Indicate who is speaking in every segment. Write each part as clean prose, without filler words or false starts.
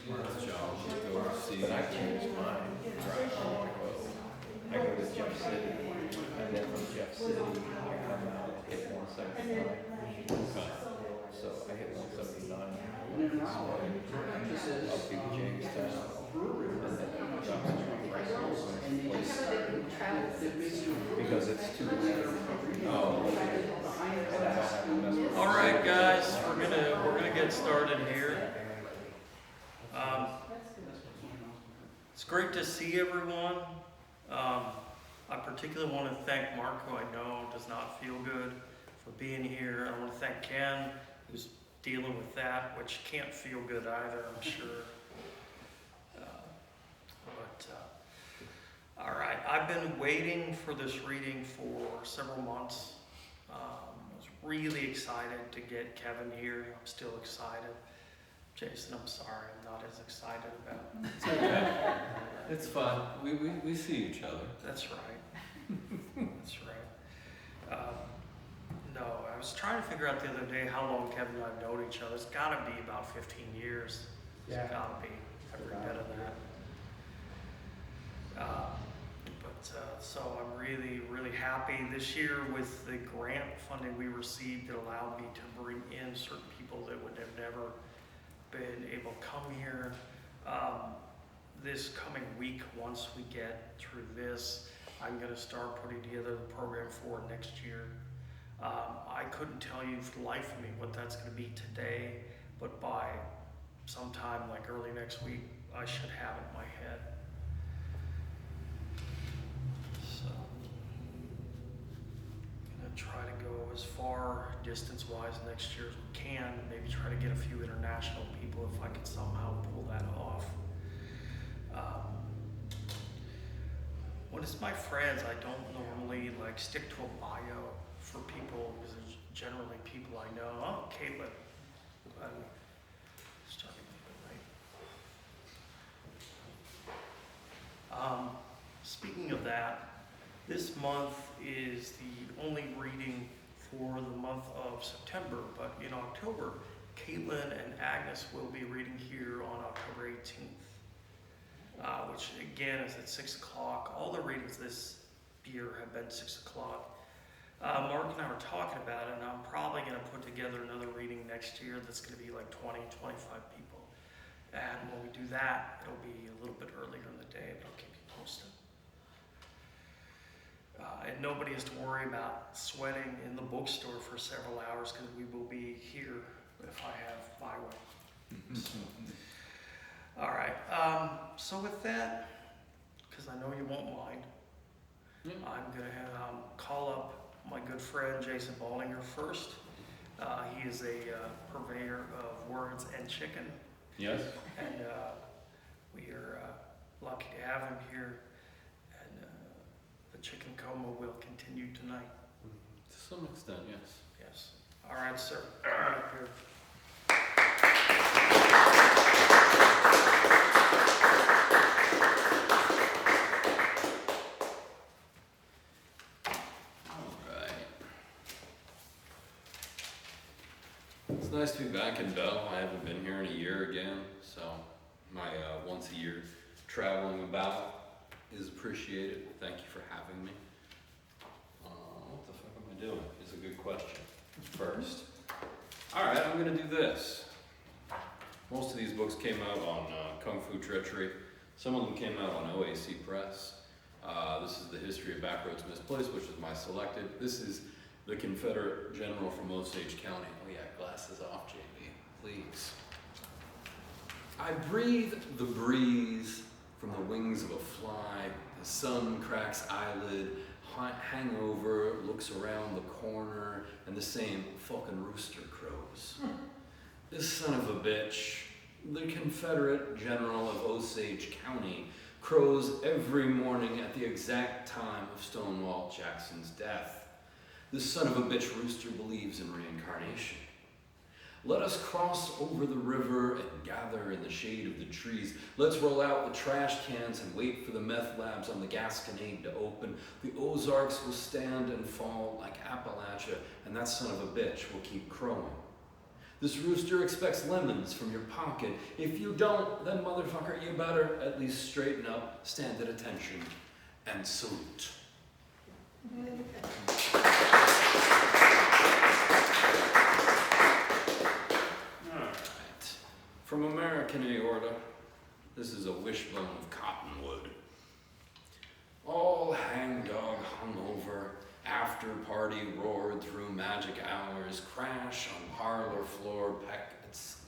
Speaker 1: Tomorrow's job, go see.
Speaker 2: But I changed mine. Right. I go to Jeff City, and then from Jeff City, I come out, hit 179.
Speaker 1: Okay.
Speaker 2: So I hit 179 this morning, up through Jamestown, and then drop to because it's too late.
Speaker 1: Oh.
Speaker 2: And I don't have to mess with
Speaker 3: All right, guys, we're gonna get started here. It's great to see everyone. I particularly want to thank Mark, who I know does not feel good, for being here. I want to thank Ken, who's dealing with that, which can't feel good either, I'm sure. All right, I've been waiting for this reading for several months. I was really excited to get Kevin here. I'm still excited. Jason, I'm sorry, I'm not as excited about it.
Speaker 1: It's okay. It's fun. We see each other.
Speaker 3: That's right. That's right. No, I was trying to figure out the other day how long Kevin and I have known each other. It's got to be about 15 years. It's got to be every bit of that. So I'm really, really happy this year with the grant funding we received that allowed me to bring in certain people that would have never been able to come here. This coming week, once we get through this, I'm going to start putting together the program for next year. I couldn't tell you for the life of me what that's going to be today, but by sometime like early next week, I should have it in my head. So, I'm going to try to go as far distance-wise next year as we can, maybe try to get a few international people if I can somehow pull that off. When it's my friends, I don't normally like stick to a bio for people because it's generally people I know. Oh, Caitlin. I'm starting a bit late. Speaking of that, this month is the only reading for the month of September, but in October, Caitlin and Agnes will be reading here on October 18th. Which again is at 6 o'clock. All the readings this year have been 6 o'clock. Mark and I were talking about it, and I'm probably going to put together another reading next year that's going to be like 20, 25 people. And when we do that, it'll be a little bit earlier in the day, but I'll keep you posted. And nobody has to worry about sweating in the bookstore for several hours because we will be here if I have my way. So. All right, so with that, because I know you won't mind, I'm going to call up my good friend Jason Baldinger first. He is a purveyor of words and chicken.
Speaker 1: Yes.
Speaker 3: And we are lucky to have him here. And the chicken coma will continue tonight.
Speaker 1: To some extent, yes.
Speaker 3: Yes. All right, sir. Come up here.
Speaker 1: It's nice to be back in Bell. I haven't been here in a year again, so my once a year traveling about is appreciated. Thank you for having me. What the fuck am I doing? Is a good question. First. Alright, I'm gonna do this. Most of these books came out on Kung Fu Treachery. Some of them came out on OAC Press. This is the History of Backroads Misplaced, which is my selected. This is the Confederate General from Osage County. Oh yeah, glasses off, JB, please. I breathe the breeze from the wings of a fly. The sun cracks eyelid, hangover, looks around the corner, and the same fucking rooster crows. This son of a bitch, the Confederate General of Osage County, crows every morning at the exact time of Stonewall Jackson's death. This son of a bitch rooster believes in reincarnation. Let us cross over the river and gather in the shade of the trees. Let's roll out the trash cans and wait for the meth labs on the Gasconade to open. The Ozarks will stand and fall like Appalachia, and that son of a bitch will keep crowing. This rooster expects lemons from your pocket. If you don't, then motherfucker, you better at least straighten up, stand at attention, and salute. Alright. From American aorta, this is a wishbone of cottonwood. All hangdog hungover, after party roared through magic hours, crash on parlor floor, peck at sleep.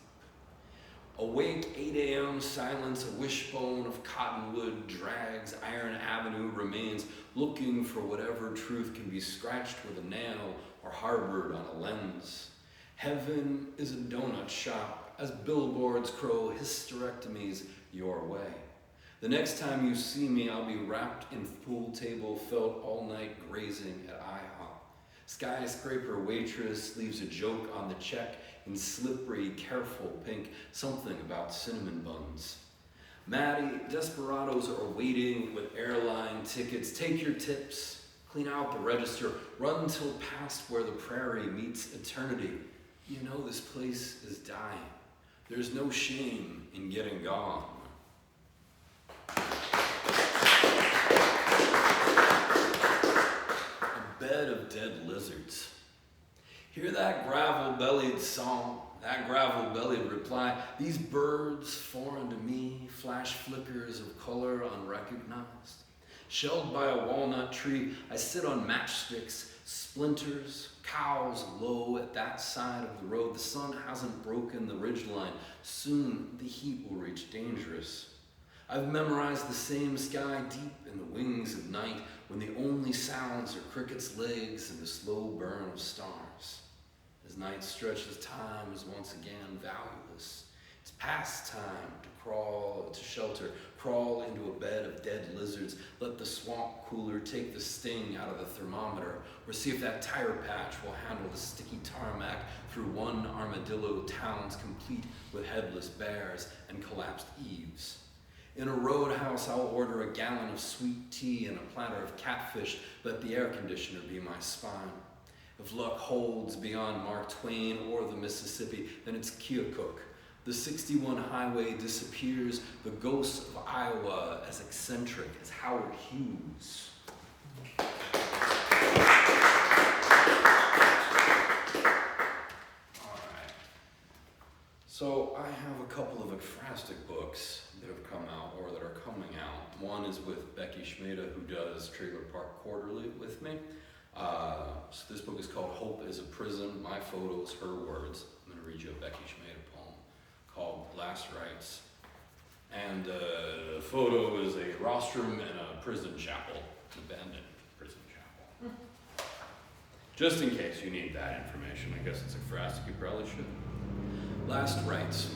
Speaker 1: Awake 8 a.m. silence, a wishbone of cottonwood drags, Iron Avenue remains, looking for whatever truth can be scratched with a nail or harbored on a lens. Heaven is a donut shop, as billboards crow hysterectomies your way. The next time you see me, I'll be wrapped in pool table felt all night grazing at IHOP. Skyscraper waitress leaves a joke on the check in slippery, careful pink, something about cinnamon buns. Maddie, desperados are waiting with airline tickets. Take your tips, clean out the register, run till past where the prairie meets eternity. You know this place is dying. There's no shame in getting gone. Bed of dead lizards. Hear that gravel-bellied song, that gravel-bellied reply. These birds foreign to me, flash flickers of color unrecognized. Shelled by a walnut tree, I sit on matchsticks, splinters, cows low at that side of the road. The sun hasn't broken the ridgeline. Soon the heat will reach dangerous. I've memorized the same sky deep in the wings of night, when the only sounds are crickets' legs and the slow burn of stars. As night stretches, time is once again valueless. It's past time to crawl to shelter, crawl into a bed of dead lizards, let the swamp cooler take the sting out of the thermometer, or see if that tire patch will handle the sticky tarmac through one armadillo towns complete with headless bears and collapsed eaves. In a roadhouse, I'll order a gallon of sweet tea and a platter of catfish. Let the air conditioner be my spine. If luck holds beyond Mark Twain or the Mississippi, then it's Keokuk. The 61 highway disappears, the ghost of Iowa as eccentric as Howard Hughes. So I have a couple of ekphrastic books that have come out or that are coming out. One is with Becky Schmeda, who does Trailer Park Quarterly with me. So this book is called Hope is a Prison, My Photos, Her Words. I'm going to read you a Becky Schmeda poem called Last Rites. And the photo is a rostrum in a prison chapel, an abandoned prison chapel. Just in case you need that information, I guess it's ekphrastic, you probably should. Last rites.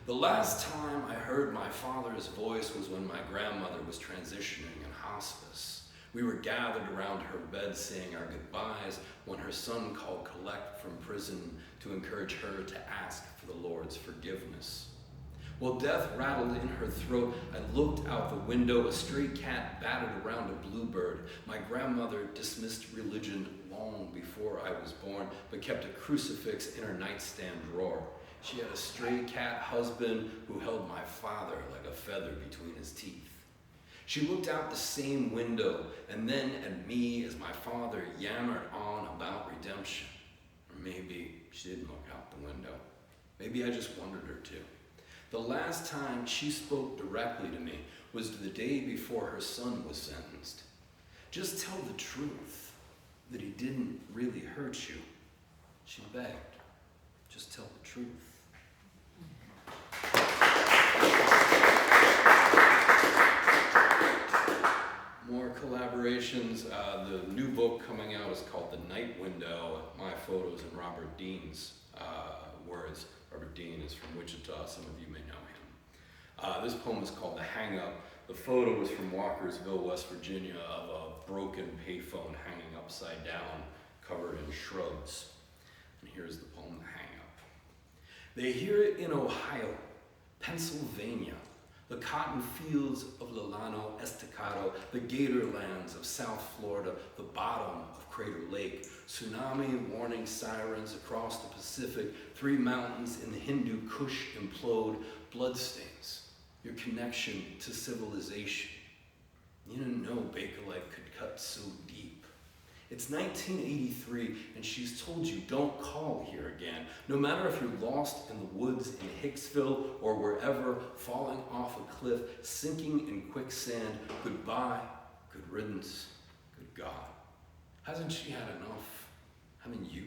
Speaker 1: The last time I heard my father's voice was when my grandmother was transitioning in hospice. We were gathered around her bed saying our goodbyes when her son called collect from prison to encourage her to ask for the Lord's forgiveness. While death rattled in her throat, I looked out the window. A stray cat batted around a bluebird. My grandmother dismissed religion long before I was born, but kept a crucifix in her nightstand drawer. She had a stray cat husband who held my father like a feather between his teeth. She looked out the same window and then at me as my father yammered on about redemption. Or maybe she didn't look out the window. Maybe I just wanted her to. The last time she spoke directly to me was the day before her son was sentenced. Just tell the truth, that he didn't really hurt you. She begged. Just tell the truth. More collaborations. The new book coming out is called The Night Window, My Photos and Robert Dean's words. Robert Dean is from Wichita. Some of you may know him. This poem is called The Hang Up. The photo is from Walkersville, West Virginia, of a broken payphone hanging upside down, covered in shrubs. And here's the poem, The Hang Up. They hear it in Ohio, Pennsylvania, The cotton fields of Llano Estacado, the gator lands of South Florida, the bottom of Crater Lake, tsunami warning sirens across the Pacific, 3 mountains in the Hindu Kush implode, bloodstains, your connection to civilization. You didn't know Bakelite could cut so deep. It's 1983, and she's told you don't call here again. No matter if you're lost in the woods in Hicksville or wherever, falling off a cliff, sinking in quicksand, goodbye, good riddance, good God. Hasn't she had enough? Haven't you?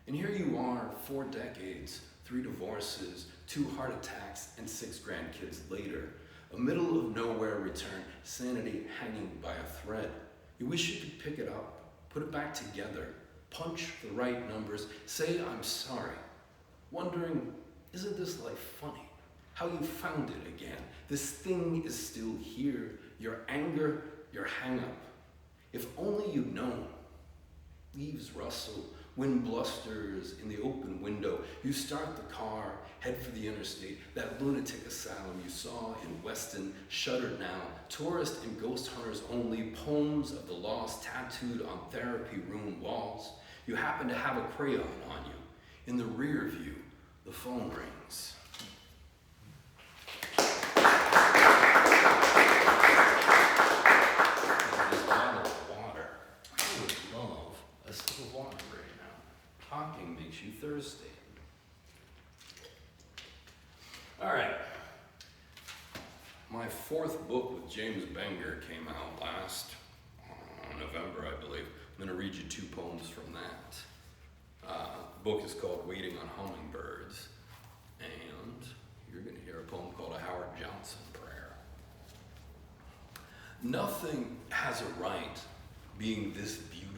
Speaker 1: And here you are, 4 decades, 3 divorces, 2 heart attacks, and 6 grandkids later. A middle of nowhere return, sanity hanging by a thread. You wish you could pick it up, put it back together, punch the right numbers, say I'm sorry. Wondering, isn't this life funny? How you found it again. This thing is still here. Your anger, your hang-up. If only you'd known. Leaves rustle, wind blusters in the open window. You start the car, head for the interstate. That lunatic asylum you saw in Weston, shuttered now. Tourist and ghost hunters only, poems of the lost tattooed on therapy room walls. You happen to have a crayon on you. In the rear view, the phone rings. This bottle of water. I would love a sip of water right now. Talking makes you thirsty. All right. My 4th book with James Baldinger came out last November, I believe. I'm going to read you 2 poems from that. The book is called Waiting on Hummingbirds, and you're going to hear a poem called A Howard Johnson Prayer. Nothing has a right being this beautiful.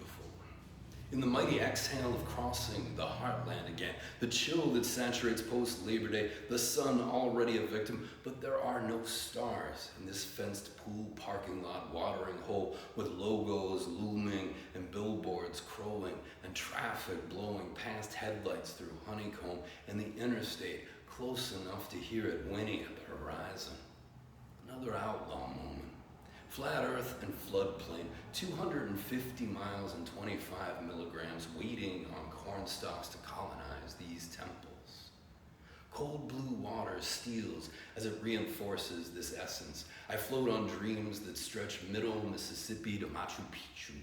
Speaker 1: In the mighty exhale of crossing the heartland again, the chill that saturates post-Labor Day, the sun already a victim, but there are no stars in this fenced pool parking lot watering hole with logos looming and billboards crowing and traffic blowing past headlights through honeycomb and the interstate close enough to hear it whinny at the horizon. Another outlaw moment. Flat Earth and floodplain, 250 miles and 25 milligrams waiting on corn stalks to colonize these temples. Cold blue water steals as it reinforces this essence. I float on dreams that stretch middle Mississippi to Machu Picchu.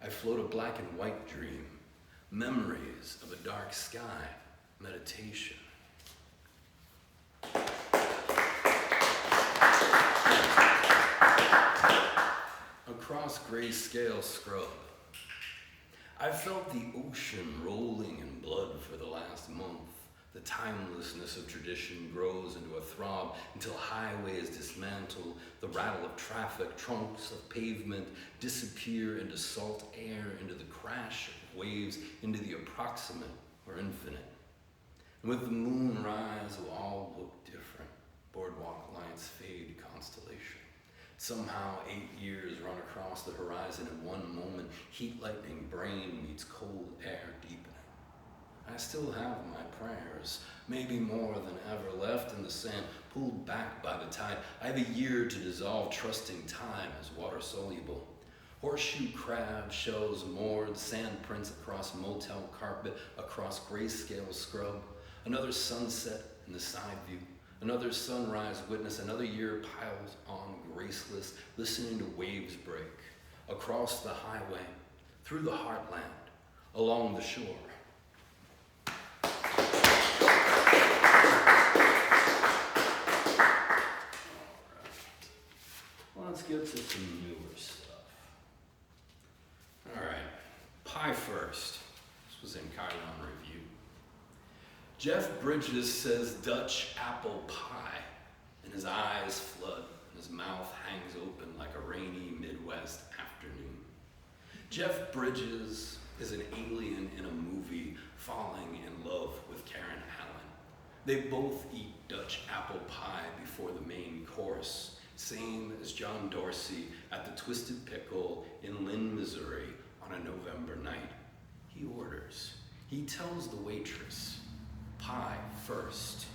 Speaker 1: I float a black and white dream, memories of a dark sky, meditation. Across grayscale scrub, I've felt the ocean rolling in blood for the last month. The timelessness of tradition grows into a throb until highways dismantle, the rattle of traffic, trunks of pavement disappear into salt air, into the crash of waves, into the approximate or infinite. And with the moon rise, will all look different. Boardwalk lights fade constellation. Somehow 8 years run across the horizon in one moment. Heat lightning brain meets cold air deepening. I still have my prayers, maybe more than ever, left in the sand, pulled back by the tide. I have a year to dissolve, trusting time as water soluble. Horseshoe crab shells moored, sand prints across motel carpet, across grayscale scrub. Another sunset in the side view. Another sunrise witness, another year piles on graceless, listening to waves break, across the highway, through the heartland, along the shore. Let's get to some newer stuff. All right, pie first. This was in Chiron Review. Jeff Bridges says Dutch apple pie, and his eyes flood, and his mouth hangs open like a rainy Midwest afternoon. Jeff Bridges is an alien in a movie falling in love with Karen Allen. They both eat Dutch apple pie before the main course, same as John Dorsey at the Twisted Pickle in Lynn, Missouri on a November night. He orders. He tells the waitress, pie first.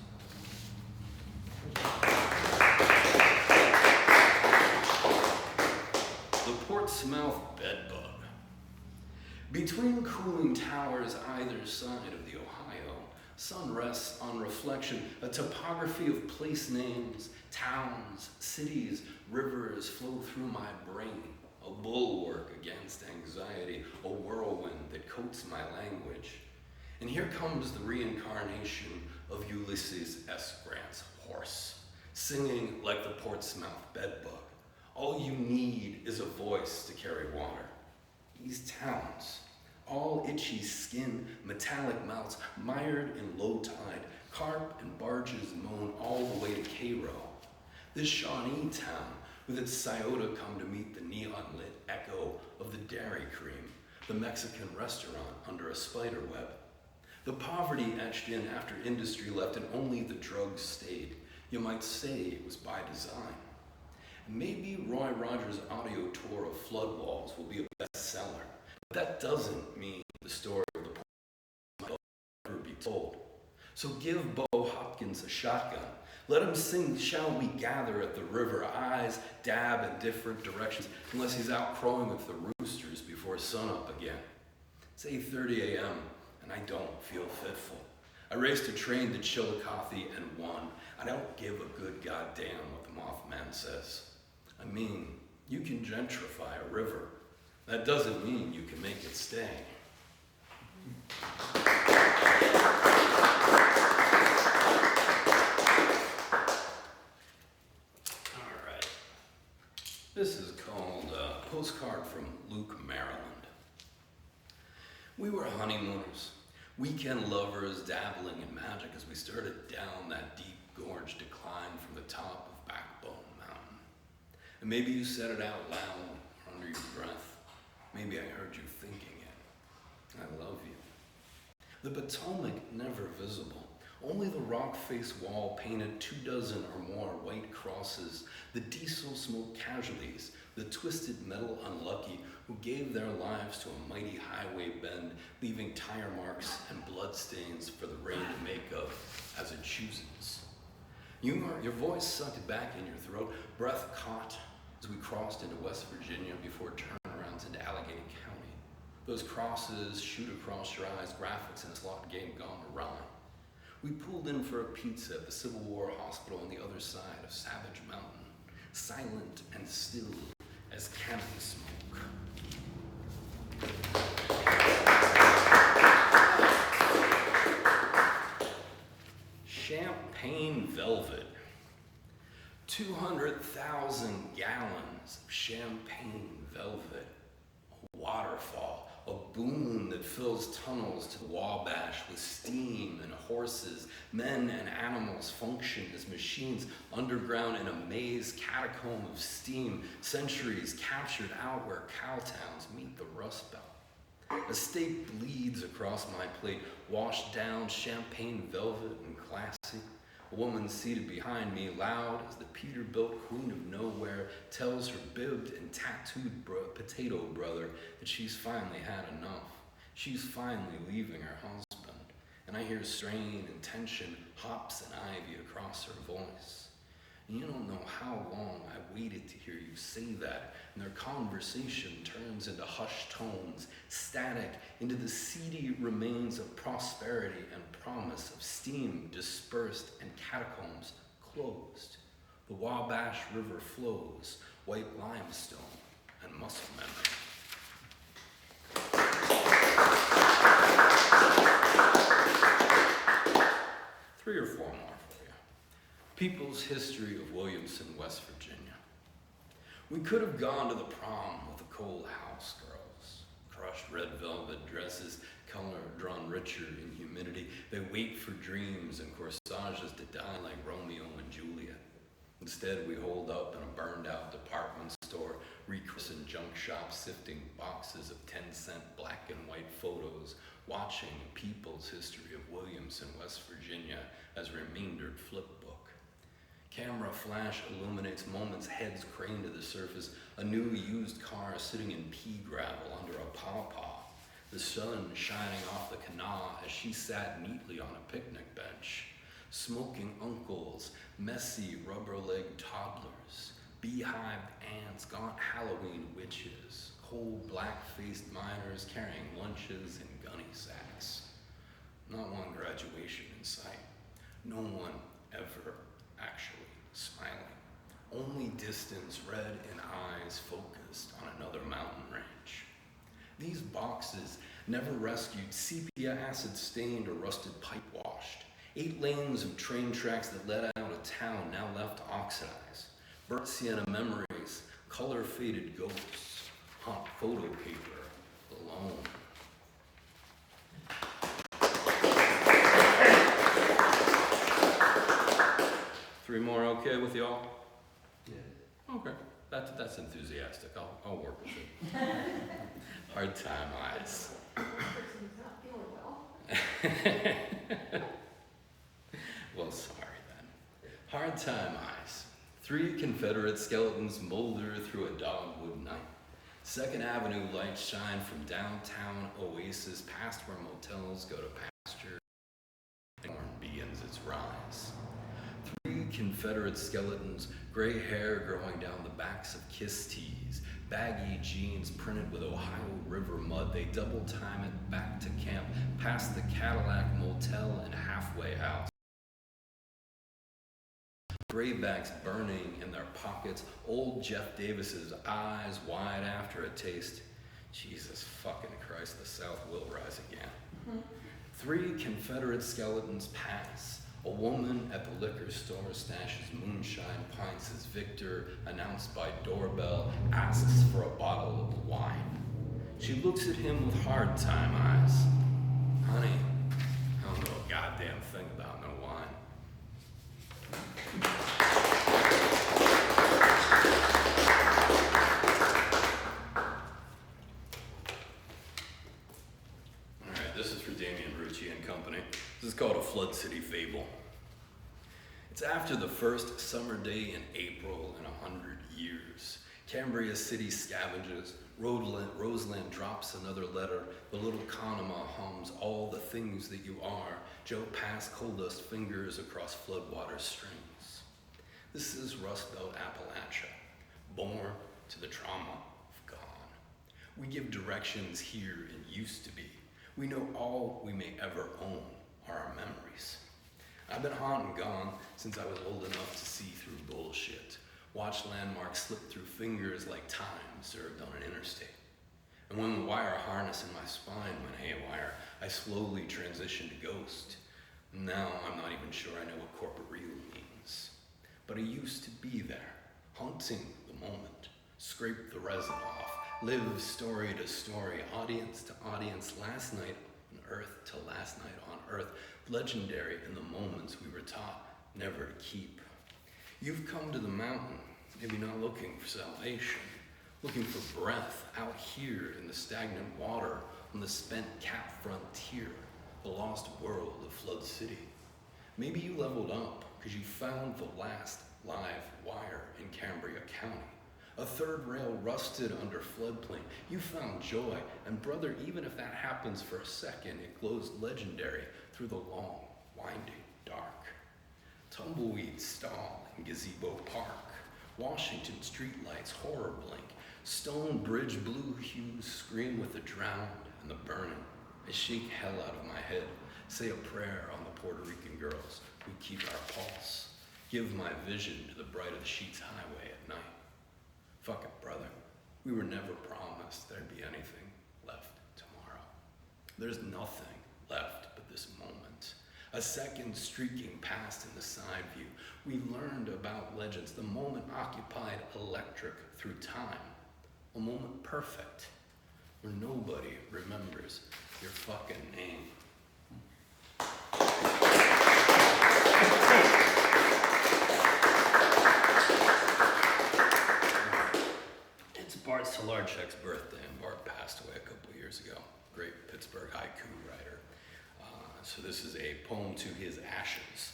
Speaker 1: Between cooling towers either side of the Ohio, sun rests on reflection, a topography of place names, towns, cities, rivers flow through my brain, a bulwark against anxiety, a whirlwind that coats my language. And here comes the reincarnation of Ulysses S. Grant's horse, singing like the Portsmouth bedbug. All you need is a voice to carry water. These towns, all itchy skin, metallic mouths, mired in low tide, carp and barges moan all the way to Cairo. This Shawnee town, with its Scioto come to meet the neon-lit echo of the Dairy Cream, the Mexican restaurant under a spider web. The poverty etched in after industry left and only the drugs stayed. You might say it was by design. Maybe Roy Rogers' audio tour of Flood Walls will be a bestseller, but that doesn't mean the story of the poor will ever be told. So give Bo Hopkins a shotgun. Let him sing Shall We Gather at the River, eyes dab in different directions, unless he's out crowing with the roosters before sunup again. It's 8:30 a.m., and I don't feel fitful. I raced a train to Chillicothe and won. I don't give a good goddamn what the Mothman says. I mean, you can gentrify a river. That doesn't mean you can make it stay. All right. This is called Postcard from Luke, Maryland. We were honeymooners, weekend lovers dabbling in magic as we started down that deep gorge decline from the top of Backbone Mountain. And maybe you said it out loud or under your breath. Maybe I heard you thinking it. I love you. The Potomac never visible. Only the rock-faced wall painted 24 or more white crosses, the diesel smoke casualties, the twisted metal unlucky who gave their lives to a mighty highway bend, leaving tire marks and bloodstains for the rain to make of as it chooses. Your voice sucked back in your throat, breath caught as we crossed into West Virginia before turnarounds into Allegheny County. Those crosses shoot across your eyes, graphics in a slot game gone awry. We pulled in for a pizza at the Civil War Hospital on the other side of Savage Mountain, silent and still as cannon smoke. Champagne velvet. 200,000 gallons of champagne velvet. A waterfall, a boon that fills tunnels to the Wabash with steam and horses. Men and animals function as machines underground in a maze catacomb of steam, centuries captured out where cow towns meet the Rust Belt. A steak bleeds across my plate, washed down champagne velvet and classy. A woman seated behind me, loud as the Peterbilt queen of nowhere, tells her bibbed and tattooed potato brother that she's finally had enough. She's finally leaving her husband. And I hear strain and tension, hops and ivy across her voice. And you don't know how long I waited to hear you say that, and their conversation turns into hushed tones, static, into the seedy remains of prosperity and promise of steam dispersed and catacombs closed. The Wabash River flows, white limestone and muscle memory. 3 or 4 more for you. People's History of Williamson, West Virginia. We could have gone to the prom with the Cole House girls. Crushed red velvet dresses, color drawn richer in humidity. They wait for dreams and corsages to die like Romeo and Juliet. Instead, we holed up in a burned-out department store, rechristened junk shop, sifting boxes of 10-cent black and white photos, watching People's History of Williamson, West Virginia, as remaindered flipbook. Camera flash illuminates moments, heads craned to the surface, a new used car sitting in pea gravel under a pawpaw, the sun shining off the canal as she sat neatly on a picnic bench. Smoking uncles, messy rubber-legged toddlers, beehived ants, gaunt Halloween witches, cold black-faced miners carrying lunches in gunny sacks. Not one graduation in sight. No one ever actually smiling. Only distance, red in eyes focused on another mountain range. These boxes never rescued, sepia acid stained or rusted pipe washed. 8 lanes of train tracks that led out of town now left oxidized. Burnt sienna memories, color faded ghosts, hot photo paper alone. Three more okay with y'all?
Speaker 2: Yeah.
Speaker 1: Okay, that's enthusiastic. I'll work with it. Hard time eyes. Well, sorry then. Hard time eyes. 3 Confederate skeletons molder through a dogwood night. 2nd Avenue lights shine from downtown Oasis past where motels go to pasture and corn begins its rise. 3 Confederate skeletons, gray hair growing down the backs of kiss tees, baggy jeans printed with Ohio River mud. They double time it back to camp, past the Cadillac Motel and halfway house. Graybacks burning in their pockets, old Jeff Davis's eyes wide after a taste. Jesus fucking Christ, the South will rise again. 3 Confederate skeletons pass. A woman at the liquor store stashes moonshine pints as Victor, announced by doorbell, asks for a bottle of wine. She looks at him with hard time eyes. Honey, I don't know a goddamn thing about no wine. Alright, this is for Jason Ridgeway and Company. This is called A Flood City Fable. It's after the first summer day in April in 100 years. Cambria City scavenges. Roseland drops another letter. The little Conema hums all the things that you are. Joe Pass coal dust fingers across floodwater strings. This is Rust Belt Appalachia, born to the trauma of gone. We give directions here and used to be. We know all we may ever own are our memories. I've been hot and gone since I was old enough to see through bullshit. Watch landmarks slip through fingers like time served on an interstate. And when the wire harness in my spine went haywire, I slowly transitioned to ghost. Now I'm not even sure I know what corporate real means. But I used to be there, haunting the moment, scrape the resin off, live story to story, audience to audience, last night on earth to last night on earth, legendary in the moments we were taught never to keep. You've come to the mountain, maybe not looking for salvation, looking for breath out here in the stagnant water on the spent cap frontier, the lost world of Flood City. Maybe you leveled up because you found the last live wire in Cambria County. A third rail rusted under floodplain. You found joy, and brother, even if that happens for a second, it glows legendary through the long, winding dark. Tumbleweed stall in Gazebo Park. Washington streetlights horror blink. Stone Bridge blue hues scream with the drowned and the burning. I shake hell out of my head, say a prayer on the Puerto Rican girls who keep our pulse. Give my vision to the Bright of the Sheets highway at night. Fuck it, brother. We were never promised there'd be anything left tomorrow. There's nothing left but this moment. A second streaking past in the side view. We learned about legends. The moment occupied electric through time. A moment perfect, where nobody remembers your fucking name. It's Bart Solarchek's birthday, and Bart passed away a couple years ago. Great Pittsburgh haiku writer. So this is a poem to his ashes,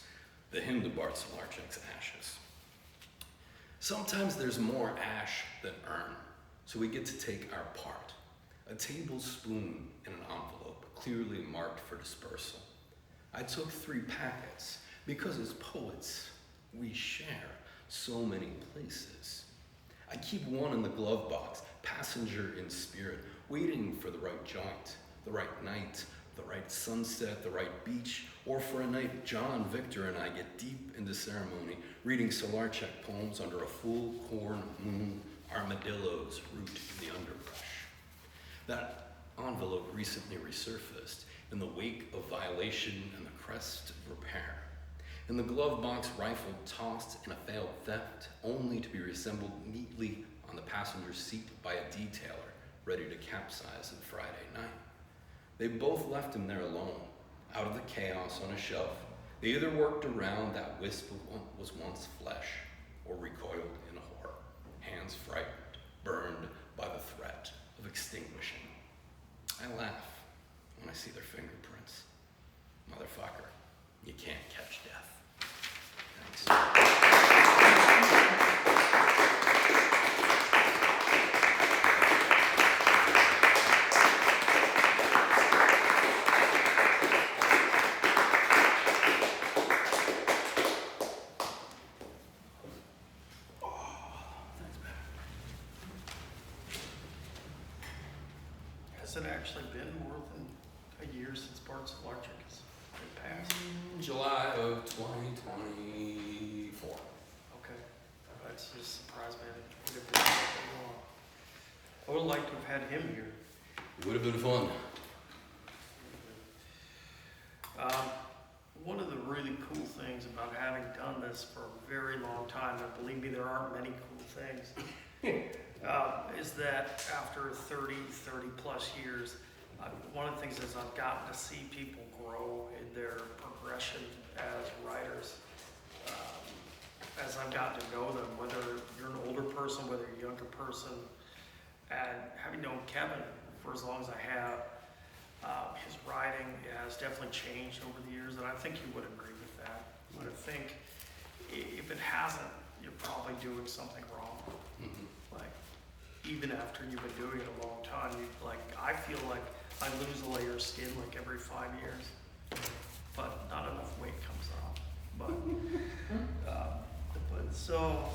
Speaker 1: the hymn to Bart Solarchek's ashes. Sometimes there's more ash than urn, so we get to take our part. A tablespoon in an envelope, clearly marked for dispersal. I took 3 packets, because as poets, we share so many places I keep one in the glove box, passenger in spirit, waiting for the right joint, the right night, the right sunset, the right beach, or for a night John, Victor, and I get deep into ceremony, reading Solarchek poems under a full corn moon, armadillos root in the underbrush. That envelope recently resurfaced in the wake of violation and the crest of repair. In the glove box, rifle tossed in a failed theft, only to be reassembled neatly on the passenger seat by a detailer ready to capsize on Friday night. They both left him there alone, out of the chaos on a shelf. They either worked around that wisp of what was once flesh, or recoiled in horror, hands frightened, burned by the threat of extinguishing. I laugh when I see their fingerprints. Motherfucker, you can't catch death. Thanks.
Speaker 3: Has it actually been more than a year since Bart's Electric has been passed?
Speaker 1: July of 2024.
Speaker 3: Okay, that's just surprised me. It would have been so long. I would like to have had him here.
Speaker 1: It would have been fun.
Speaker 3: One of the really cool things about having done this for a very long time, and believe me, there aren't many cool things, is that after 30 plus years, one of the things is I've gotten to see people grow in their progression as writers. As I've gotten to know them, whether you're an older person, whether you're a younger person, and having known Kevin for as long as I have, his writing has definitely changed over the years, and I think you would agree with that. But I think if it hasn't, you're probably doing something wrong.
Speaker 1: Mm-hmm.
Speaker 3: Like, even after you've been doing it a long time, I feel like I lose a layer of skin like every 5 years, but not enough weight comes off. But so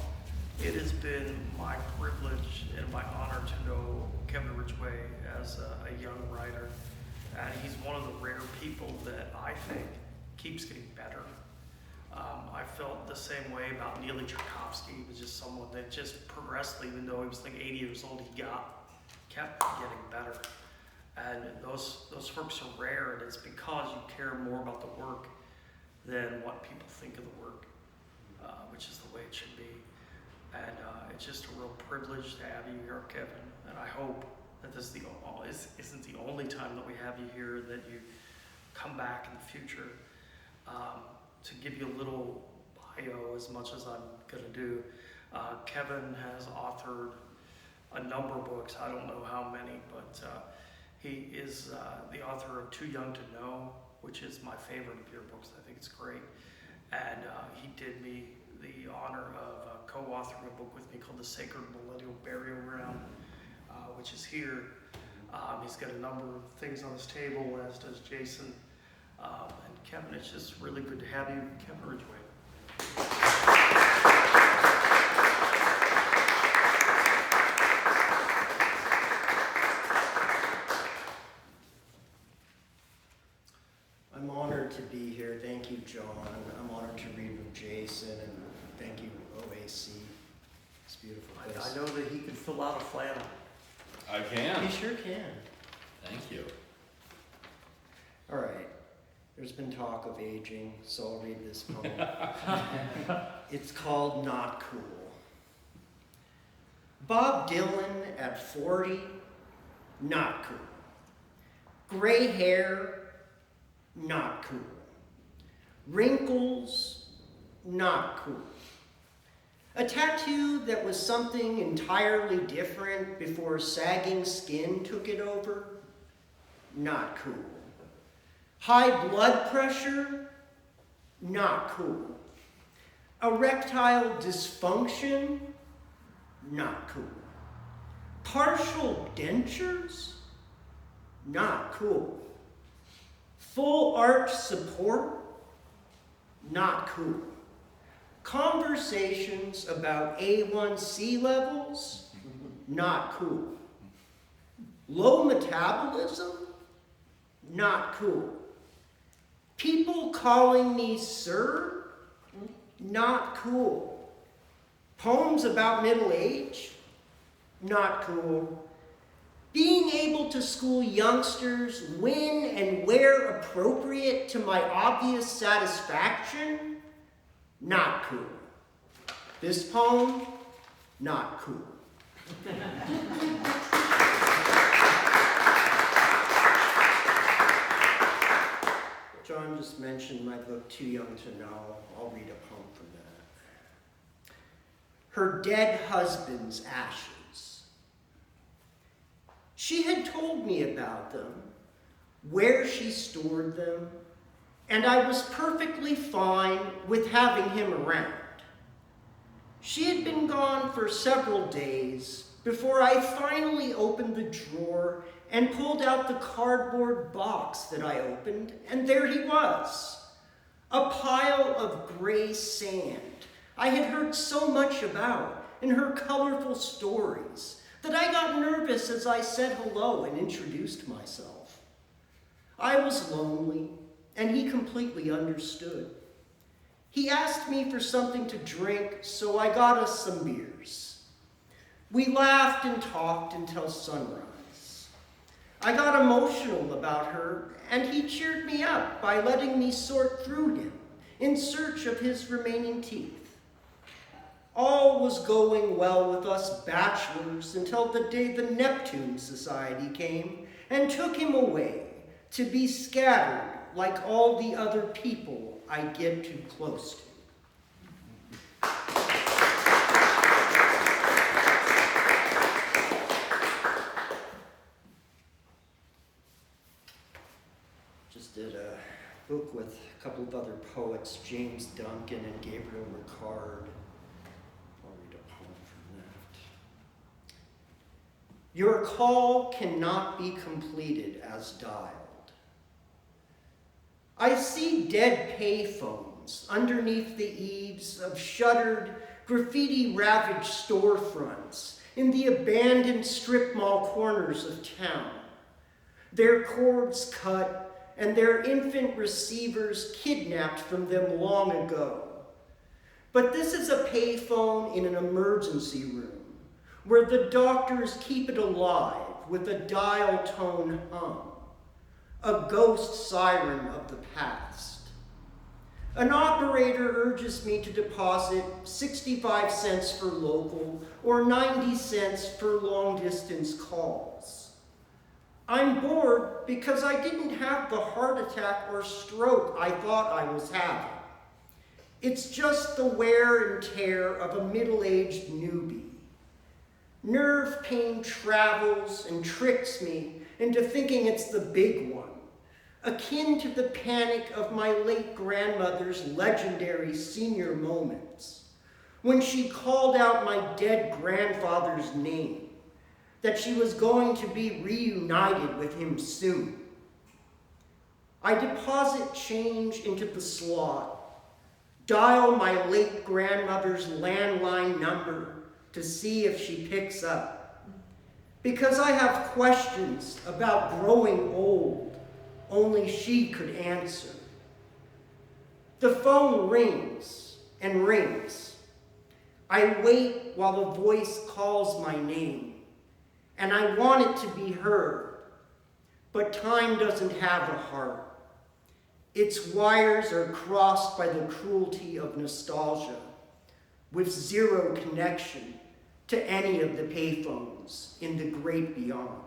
Speaker 3: it has been my privilege and my honor to know Kevin Ridgway as a young writer. And he's one of the rare people that I think keeps getting better. I felt the same way about Neely Tchaikovsky. He was just someone that just progressively, even though he was like 80 years old, he kept getting better. And those folks are rare, and it's because you care more about the work than what people think of the work, which is the way it should be. And it's just a real privilege to have you here, Kevin. And I hope that this isn't the only time that we have you here, that you come back in the future. To give you a little bio, as much as I'm going to do, Kevin has authored a number of books. I don't know how many, but he is the author of Too Young to Know, which is my favorite of your books. I think it's great. And he did me the honor of co-authoring a book with me called The Sacred Millennial Burial Ground, which is here. He's got a number of things on his table, as does Jason. And Kevin, it's just really good to have you. Kevin Ridgway.
Speaker 4: I'm honored to be here. Thank you, John. I'm honored to read with Jason, and thank you, OAC. It's a beautiful place.
Speaker 3: I know that he can fill out a flannel.
Speaker 1: I can.
Speaker 4: He sure can.
Speaker 1: Thank you.
Speaker 4: All right. There's been talk of aging, so I'll read this poem. It's called Not Cool. Bob Dylan at 40, not cool. Gray hair, not cool. Wrinkles, not cool. A tattoo that was something entirely different before sagging skin took it over, not cool. High blood pressure, not cool. Erectile dysfunction, not cool. Partial dentures, not cool. Full arch support, not cool. Conversations about A1C levels, not cool. Low metabolism, not cool. People calling me sir, not cool. Poems about middle age, not cool. Being able to school youngsters when and where appropriate to my obvious satisfaction, not cool. This poem, not cool. John just mentioned my book, Too Young to Know. I'll read a poem from that. Her dead husband's ashes. She had told me about them, where she stored them, and I was perfectly fine with having him around. She had been gone for several days before I finally opened the drawer and pulled out the cardboard box that I opened, and there he was, a pile of gray sand I had heard so much about in her colorful stories that I got nervous as I said hello and introduced myself. I was lonely, and he completely understood. He asked me for something to drink, so I got us some beers. We laughed and talked until sunrise. I got emotional about her, and he cheered me up by letting me sort through him in search of his remaining teeth. All was going well with us bachelors until the day the Neptune Society came and took him away to be scattered like all the other people I get too close to. Just did a book with a couple of other poets, James Duncan and Gabriel Ricard. I'll read a poem from that. Your call cannot be completed as dialed. I see dead payphones underneath the eaves of shuttered, graffiti-ravaged storefronts in the abandoned strip mall corners of town. Their cords cut and their infant receivers kidnapped from them long ago. But this is a payphone in an emergency room where the doctors keep it alive with a dial tone hum. A ghost siren of the past. An operator urges me to deposit 65 cents for local or 90 cents for long-distance calls. I'm bored because I didn't have the heart attack or stroke I thought I was having. It's just the wear and tear of a middle-aged newbie. Nerve pain travels and tricks me into thinking it's the big one, akin to the panic of my late grandmother's legendary senior moments, when she called out my dead grandfather's name, that she was going to be reunited with him soon. I deposit change into the slot, dial my late grandmother's landline number to see if she picks up, because I have questions about growing old only she could answer. The phone rings and rings. I wait while a voice calls my name, and I want it to be heard, but time doesn't have a heart. Its wires are crossed by the cruelty of nostalgia, with zero connection to any of the payphones in the great beyond.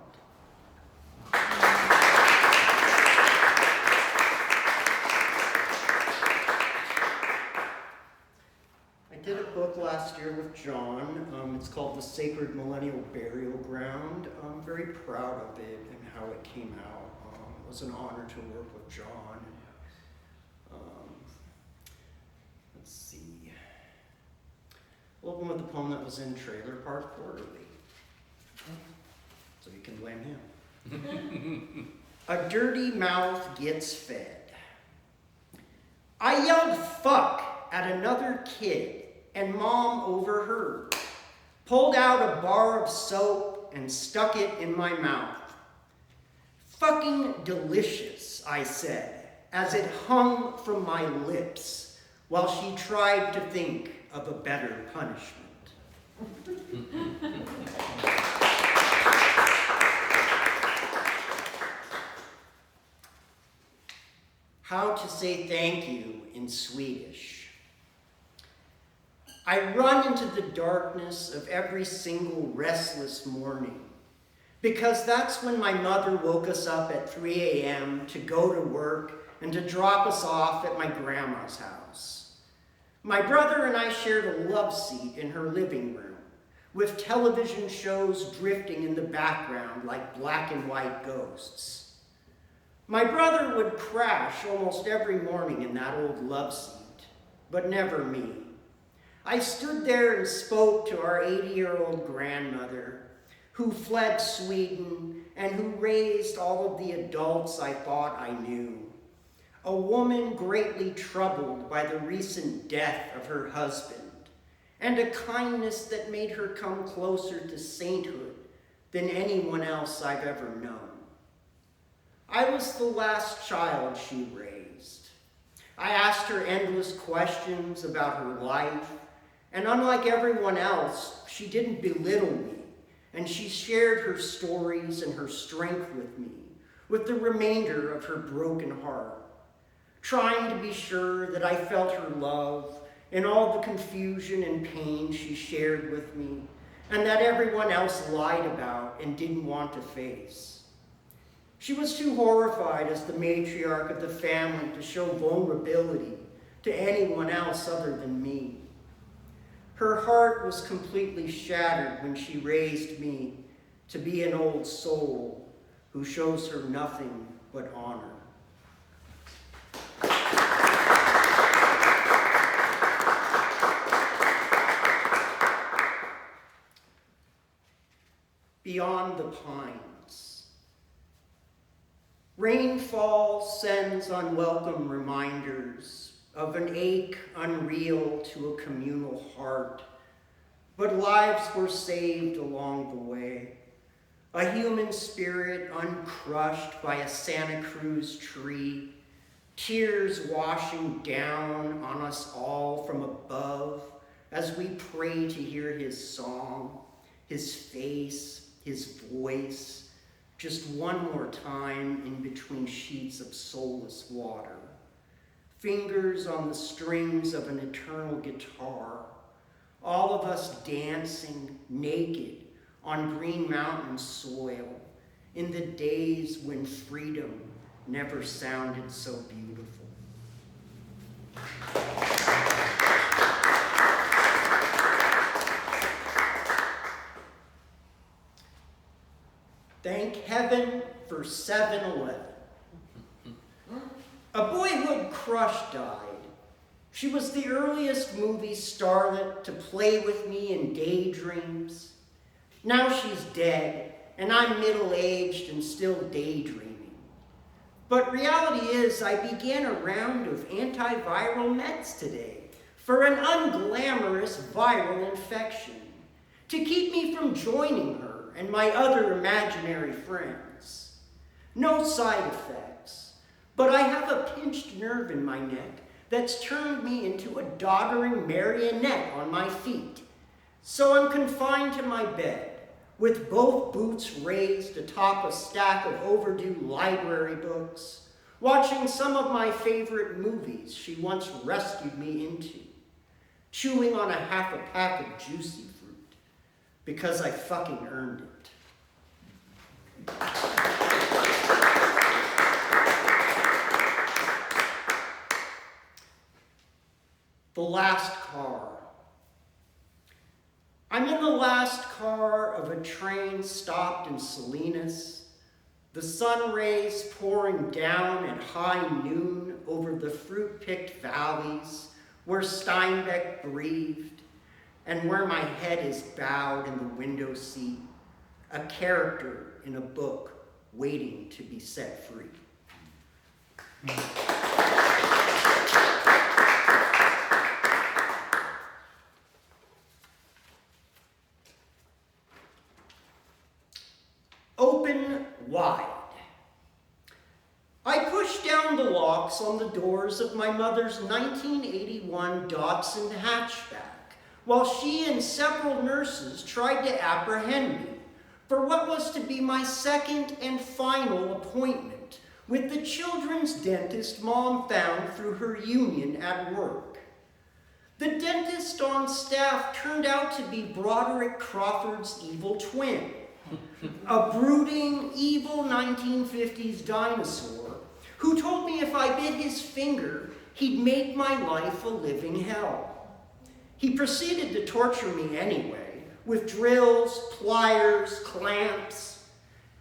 Speaker 4: I did a book last year with John. It's called The Sacred Millennial Burial Ground. I'm very proud of it and how it came out. It was an honor to work with John. Let's see. We'll open with the poem that was in Trailer Park Quarterly. So you can blame him. A dirty mouth gets fed. I yelled fuck at another kid, and Mom overheard, pulled out a bar of soap and stuck it in my mouth. "Fucking delicious," I said, as it hung from my lips while she tried to think of a better punishment. How to say thank you in Swedish. I run into the darkness of every single restless morning, because that's when my mother woke us up at 3 a.m. to go to work and to drop us off at my grandma's house. My brother and I shared a love seat in her living room, with television shows drifting in the background like black and white ghosts. My brother would crash almost every morning in that old love seat, but never me. I stood there and spoke to our 80-year-old grandmother, who fled Sweden and who raised all of the adults I thought I knew. A woman greatly troubled by the recent death of her husband, and a kindness that made her come closer to sainthood than anyone else I've ever known. I was the last child she raised. I asked her endless questions about her life, and unlike everyone else, she didn't belittle me, and she shared her stories and her strength with me, with the remainder of her broken heart, trying to be sure that I felt her love in all the confusion and pain she shared with me, and that everyone else lied about and didn't want to face. She was too horrified as the matriarch of the family to show vulnerability to anyone else other than me. Her heart was completely shattered when she raised me to be an old soul who shows her nothing but honor. Beyond the pines. Rainfall sends unwelcome reminders of an ache unreal to a communal heart, but lives were saved along the way. A human spirit uncrushed by a Santa Cruz tree, tears washing down on us all from above as we pray to hear his song, his face, his voice, just one more time in between sheets of soulless water. Fingers on the strings of an eternal guitar, all of us dancing naked on Green Mountain soil in the days when freedom never sounded so beautiful. Thank heaven for 7-Eleven. A boyhood crush died. She was the earliest movie starlet to play with me in daydreams. Now she's dead, and I'm middle-aged and still daydreaming. But reality is, I began a round of antiviral meds today for an unglamorous viral infection to keep me from joining her and my other imaginary friends. No side effects, but I have a pinched nerve in my neck that's turned me into a doddering marionette on my feet. So I'm confined to my bed, with both boots raised atop a stack of overdue library books, watching some of my favorite movies she once rescued me into, chewing on a half a pack of juicy fruit, because I fucking earned it. The last car. I'm in the last car of a train stopped in Salinas, the sun rays pouring down at high noon over the fruit-picked valleys where Steinbeck breathed, and where my head is bowed in the window seat, a character in a book waiting to be set free. wide. I pushed down the locks on the doors of my mother's 1981 Datsun hatchback, while she and several nurses tried to apprehend me for what was to be my second and final appointment with the children's dentist Mom found through her union at work. The dentist on staff turned out to be Broderick Crawford's evil twin, a brooding, evil 1950s dinosaur who told me if I bit his finger, he'd make my life a living hell. He proceeded to torture me anyway, with drills, pliers, clamps.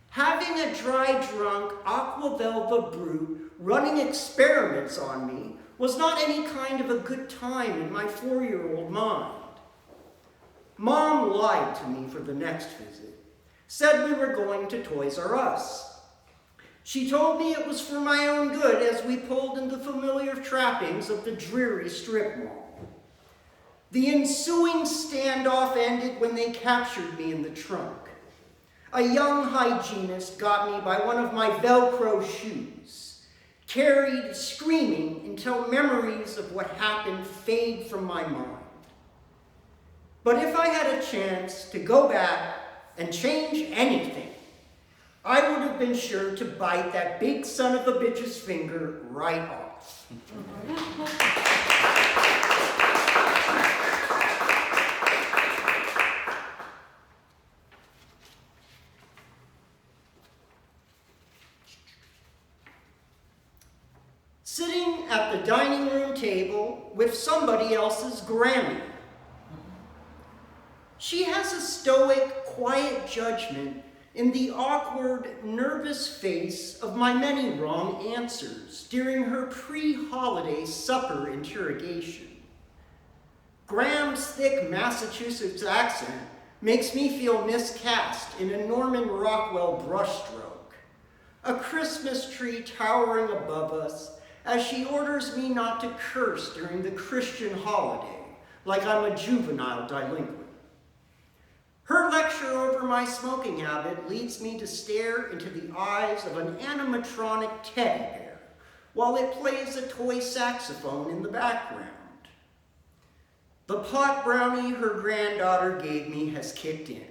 Speaker 4: Having a dry drunk Aquavelva brute running experiments on me was not any kind of a good time in my 4-year-old mind. Mom lied to me for the next visit, said we were going to Toys R Us. She told me it was for my own good as we pulled in the familiar trappings of the dreary strip mall. The ensuing standoff ended when they captured me in the trunk. A young hygienist got me by one of my Velcro shoes, carried screaming until memories of what happened fade from my mind. But if I had a chance to go back and change anything, I would have been sure to bite that big son of a bitch's finger right off. Sitting at the dining room table with somebody else's Grammy. She has a stoic, quiet judgment in the awkward, nervous face of my many wrong answers during her pre-holiday supper interrogation. Graham's thick Massachusetts accent makes me feel miscast in a Norman Rockwell brushstroke. A Christmas tree towering above us as she orders me not to curse during the Christian holiday, like I'm a juvenile delinquent. Her lecture over my smoking habit leads me to stare into the eyes of an animatronic teddy bear while it plays a toy saxophone in the background. The pot brownie her granddaughter gave me has kicked in.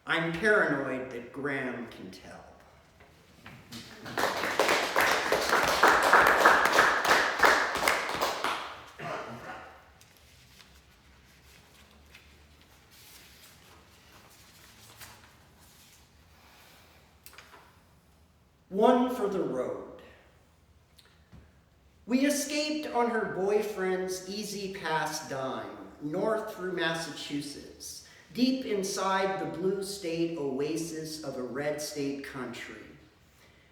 Speaker 4: I'm paranoid that Graham can tell. One for the road. We escaped on her boyfriend's Easy Pass dime, north through Massachusetts, deep inside the blue state oasis of a red state country.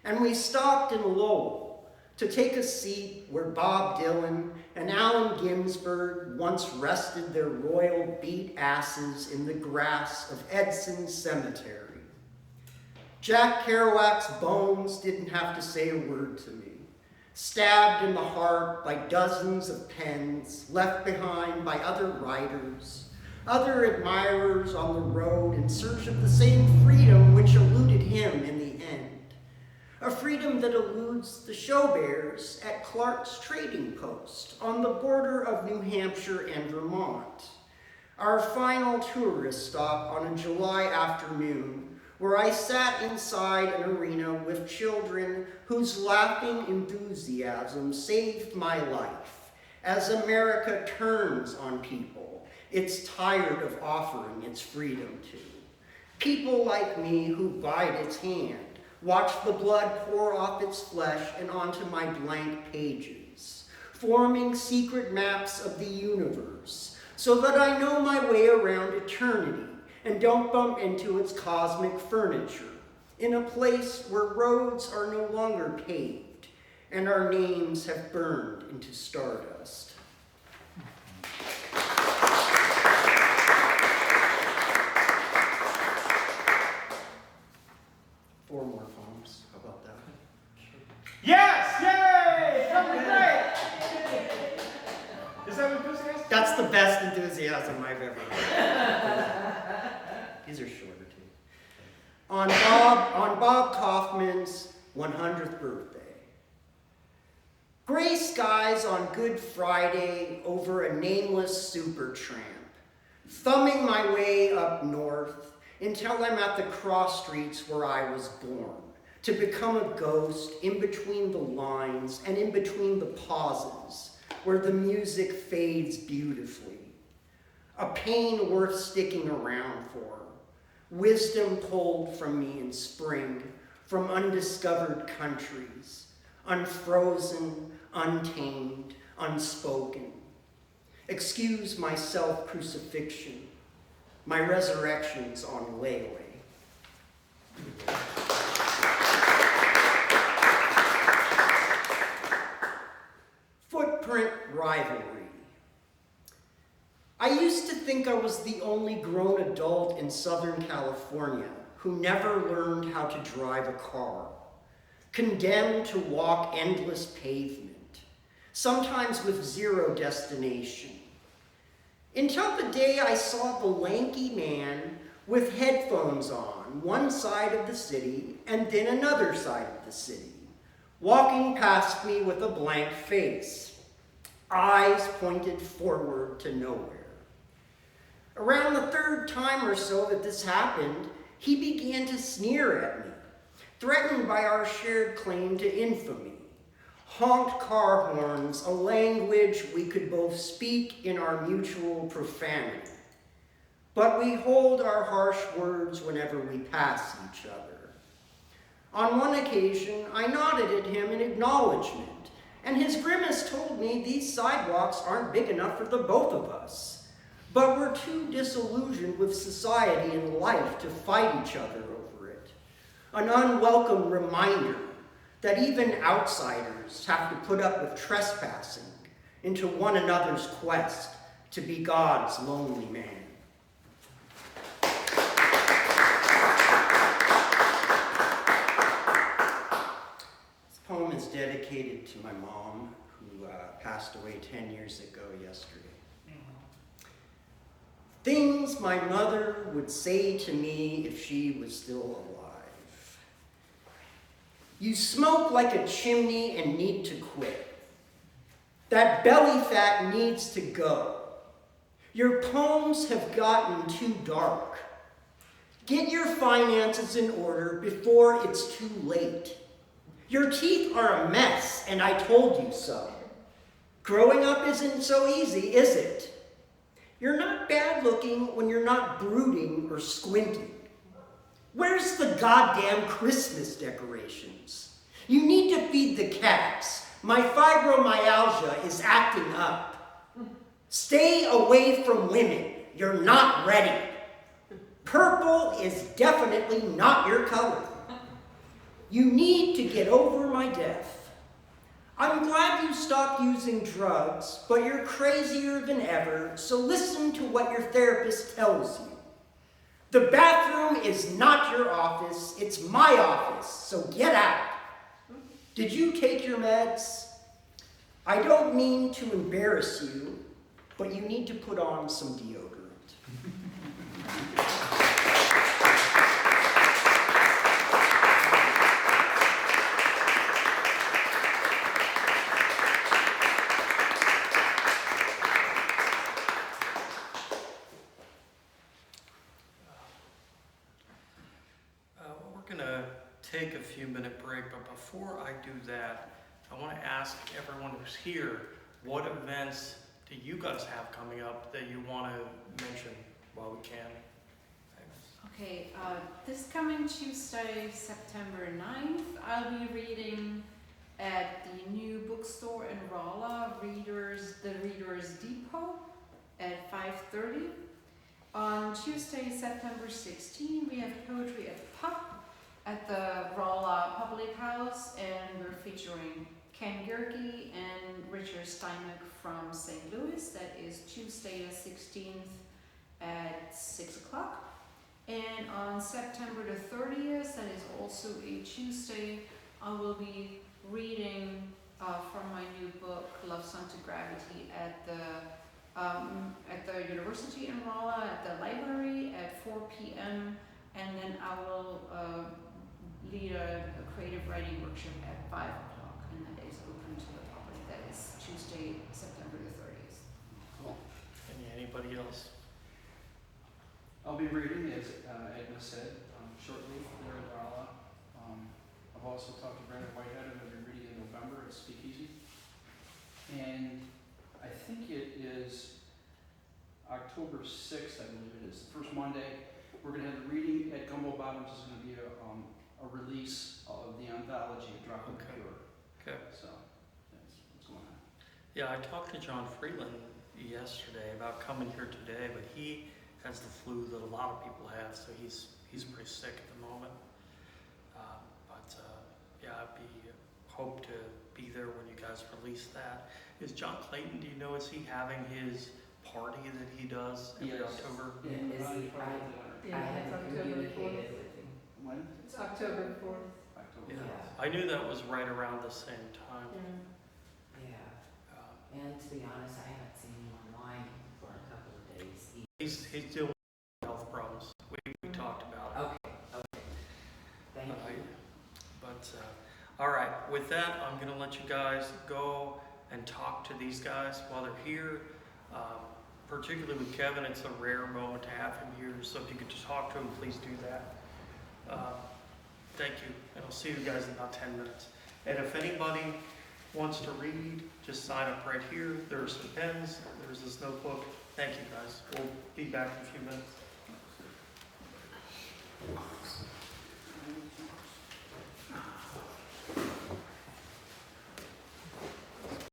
Speaker 4: And we stopped in Lowell to take a seat where Bob Dylan and Allen Ginsberg once rested their royal beat asses in the grass of Edson Cemetery. Jack Kerouac's bones didn't have to say a word to me, stabbed in the heart by dozens of pens left behind by other writers, other admirers on the road in search of the same freedom which eluded him in the end, a freedom that eludes the showbears at Clark's Trading Post on the border of New Hampshire and Vermont, our final tourist stop on a July afternoon where I sat inside an arena with children whose laughing enthusiasm saved my life as America turns on people it's tired of offering its freedom to. People like me who bite its hand, watch the blood pour off its flesh and onto my blank pages, forming secret maps of the universe so that I know my way around eternity and don't bump into its cosmic furniture, in a place where roads are no longer paved and our names have burned into stardust. Four more poems, how about that?
Speaker 2: Yes! Yay! That was great! Is that enthusiastic?
Speaker 4: That's the best enthusiasm I've ever heard. These are shorter too. on Bob Kaufman's 100th birthday. Gray skies on Good Friday over a nameless supertramp, thumbing my way up north until I'm at the cross streets where I was born, to become a ghost in between the lines and in between the pauses where the music fades beautifully. A pain worth sticking around for, wisdom pulled from me in spring, from undiscovered countries, unfrozen, untamed, unspoken. Excuse my self-crucifixion, my resurrection's on layaway. Footprint rivalry. I used to think I was the only grown adult in Southern California who never learned how to drive a car, condemned to walk endless pavement, sometimes with zero destination. Until the day I saw the lanky man with headphones on one side of the city and then another side of the city, walking past me with a blank face, eyes pointed forward to nowhere. Around the third time or so that this happened, he began to sneer at me, threatened by our shared claim to infamy. Honked car horns, a language we could both speak in our mutual profanity. But we hold our harsh words whenever we pass each other. On one occasion, I nodded at him in acknowledgement, and his grimace told me these sidewalks aren't big enough for the both of us. But we're too disillusioned with society and life to fight each other over it. An unwelcome reminder that even outsiders have to put up with trespassing into one another's quest to be God's lonely man. This poem is dedicated to my mom, who passed away 10 years ago yesterday. Things my mother would say to me if she was still alive. You smoke like a chimney and need to quit. That belly fat needs to go. Your poems have gotten too dark. Get your finances in order before it's too late. Your teeth are a mess, and I told you so. Growing up isn't so easy, is it? You're not bad looking when you're not brooding or squinting. Where's the goddamn Christmas decorations? You need to feed the cats. My fibromyalgia is acting up. Stay away from women. You're not ready. Purple is definitely not your color. You need to get over my death. I'm glad you stopped using drugs, but you're crazier than ever, so listen to what your therapist tells you. The bathroom is not your office, it's my office, so get out. Did you take your meds? I don't mean to embarrass you, but you need to put on some deodorant.
Speaker 3: Take a few minute break, but before I do that, I want to ask everyone who's here, what events do you guys have coming up that you want to mention while we can?
Speaker 5: Okay, this coming Tuesday, September 9th, I'll be reading at the new bookstore in Rolla, the Reader's Depot, at 5:30. On Tuesday, September 16th, we have poetry at the pub at the Rolla Public House, and we're featuring Ken Gerke and Richard Steinbeck from St. Louis. That is Tuesday the 16th at 6 o'clock. And on September the 30th, that is also a Tuesday, I will be reading from my new book, Love Song to Gravity, at the university in Rolla, at the library at 4 p.m. And then I will lead a creative writing workshop at 5 o'clock, and that is open to the public. That is Tuesday, September the 30th.
Speaker 3: Cool. Anybody else?
Speaker 6: I'll be reading, as Edna said, shortly there at Rolla. I've also talked to Brandon Whitehead, I'm going to be reading in November at Speakeasy. And I think it is October 6th, I believe it is, the first Monday. We're going to have the reading at Gumbo Bottoms. Is going to be a release of the anthology of Drop of the Pure.
Speaker 3: Okay.
Speaker 6: So that's what's going on.
Speaker 3: Yeah, I talked to John Freeland yesterday about coming here today, but he has the flu that a lot of people have, so he's pretty sick at the moment. Yeah, hope to be there when you guys release that. Is John Clayton, do you know, is he having his party that he does every
Speaker 6: Yes.
Speaker 3: October?
Speaker 7: I haven't communicated with him.
Speaker 6: When?
Speaker 7: It's October 4th.
Speaker 6: October.
Speaker 3: Yeah, I knew that was right around the same time.
Speaker 7: Yeah,
Speaker 3: Uh,
Speaker 7: and to be honest, I haven't seen him online for a couple of days.
Speaker 3: He's dealing with health problems. We talked about it.
Speaker 7: Okay, thank you.
Speaker 3: All right, with that, I'm going to let you guys go and talk to these guys while they're here. Particularly with Kevin, it's a rare moment to have him here, so if you could just talk to him, please do that. Thank you, and I'll see you guys in about 10 minutes. And if anybody wants to read, just sign up right here. There's some pens, there's this notebook. Thank you, guys. We'll be back in a few minutes.